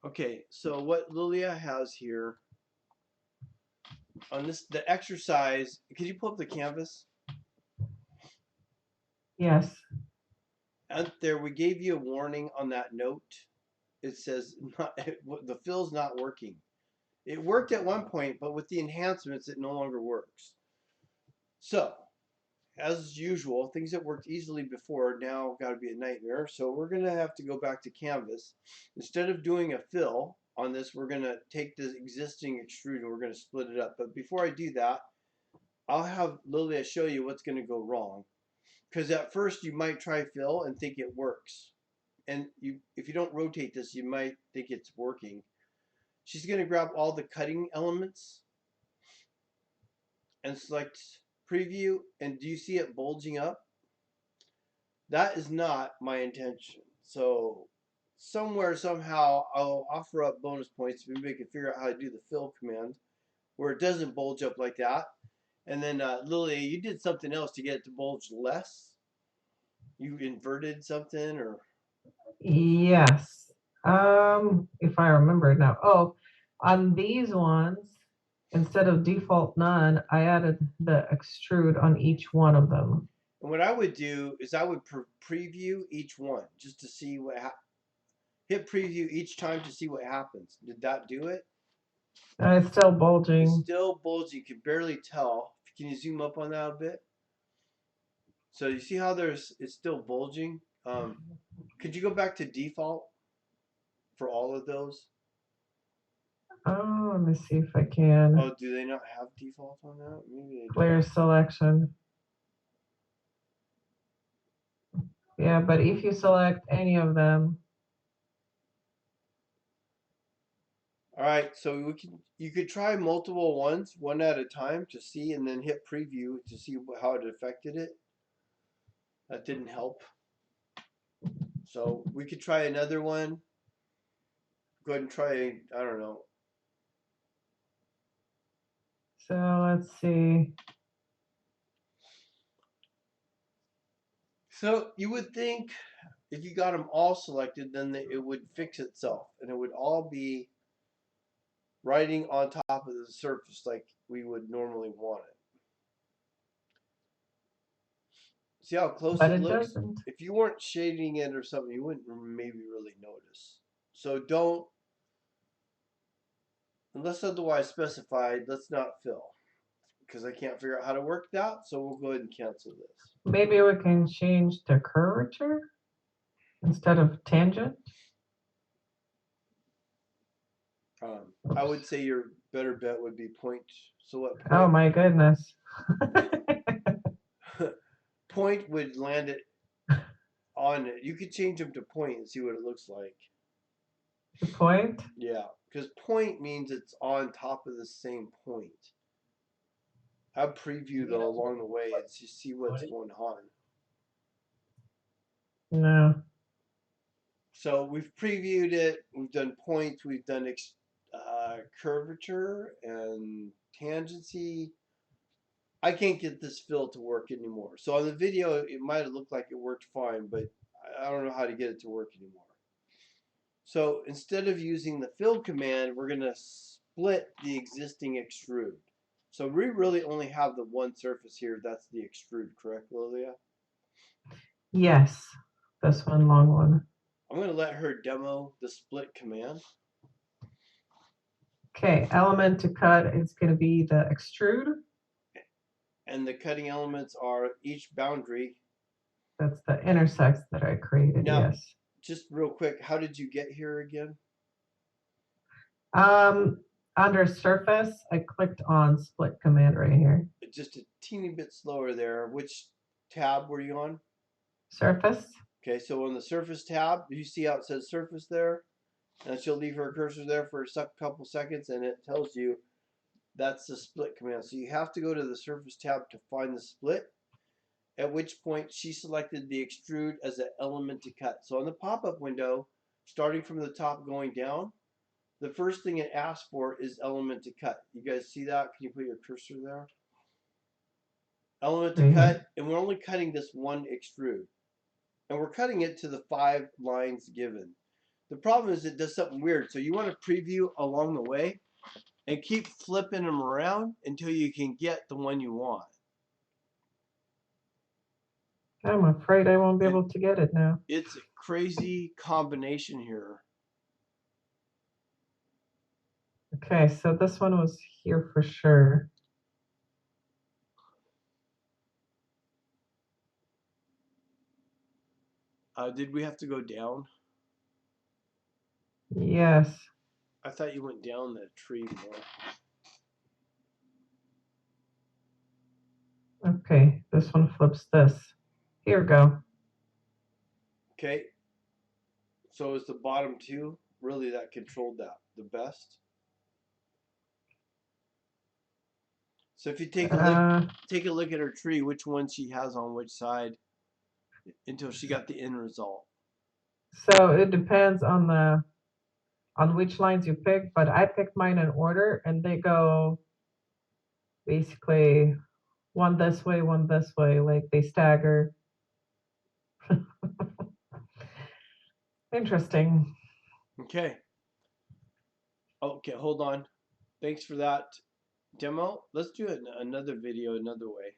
Okay, so what Lilia has here on this, the exercise, could you pull up the canvas? Yes. Out there, we gave you a warning on that note. It says not, the fill's not working. It worked at one point, but with the enhancements, it no longer works. So, as usual, things that worked easily before now got to be a nightmare. So we're going to have to go back to canvas. Instead of doing a fill on this, we're going to take the existing extrude and we're going to split it up. But before I do that, I'll have Lilia show you what's going to go wrong. Because at first you might try fill and think it works. And if you don't rotate this, you might think it's working. She's going to grab all the cutting elements and select preview. And do you see it bulging up? That is not my intention. So somewhere, somehow, I'll offer up bonus points. Maybe we can figure out how to do the fill command where it doesn't bulge up like that. And then Lilia, you did something else to get it to bulge less. You inverted something or? Yes. If I remember it now. Oh, on these ones, instead of default none, I added the extrude on each one of them. And what I would do is I would preview each one just to see what hit preview each time to see what happens. Did that do it? And it's still It's bulging. still bulgy. You can barely tell. Can you zoom up on that a bit? So you see how it's still bulging. Could you go back to default for all of those? Oh, let me see if I can. Oh, do they not have default on that? Maybe they Clear selection. Yeah, but if you select any of them, All right, so you could try multiple ones, one at a time to see, and then hit preview to see how it affected it. That didn't help. So we could try another one. Go ahead and try, I don't know. so let's see. So you would think if you got them all selected, then it would fix itself and it would all be riding on top of the surface like we would normally want it. See how close But it it looks? doesn't. If you weren't shading it or something, you wouldn't maybe really notice. So don't, unless otherwise specified, let's not fill because I can't figure out how to work that. So we'll go ahead and cancel this. Maybe we can change the curvature instead of tangent. I would say your better bet would be point. So what Oh point? my goodness. Point would land it on it. You could change them to point and see what it looks like. The point? Yeah, because point means it's on top of the same point. I'll preview though along the way and see what's going on. No. So we've previewed it. We've done points. We've done curvature and tangency. I can't get this fill to work anymore. So on the video, it might have looked like it worked fine, but I don't know how to get it to work anymore. So instead of using the fill command, we're going to split the existing extrude. So we really only have the one surface here. That's the extrude, correct, Lilia? Yes. This one, long one. I'm going to let her demo the split command. Okay, element to cut is going to be the extrude. And the cutting elements are each boundary. That's the intersects that I created, Now, yes. just real quick, how did you get here again? Under surface, I clicked on split command right here. Just a teeny bit slower there. Which tab were you on? Surface. Okay, so on the surface tab, you see how it says surface there? And she'll leave her cursor there for a couple seconds and it tells you that's the split command. So you have to go to the surface tab to find the split, at which point she selected the extrude as an element to cut. So on the pop-up window, starting from the top going down, the first thing it asks for is element to cut. You guys see that? Can you put your cursor there? Element to cut, and we're only cutting this one extrude. And we're cutting it to the 5 lines given. The problem is it does something weird. So you want to preview along the way and keep flipping them around until you can get the one you want. I'm afraid I won't be And able to get it now. it's a crazy combination here. Okay, so this one was here for sure. Did we have to go down? Yes. I thought you went down the tree more. Okay, this one flips this. Here we go. Okay. So is the bottom two really that controlled that the best? So if you take a look at her tree, which one she has on which side until she got the end result. So it depends on which lines you pick, but I picked mine in order and they go basically one this way, like they stagger. Interesting. Okay. Okay, hold on. Thanks for that demo. Let's do another video another way.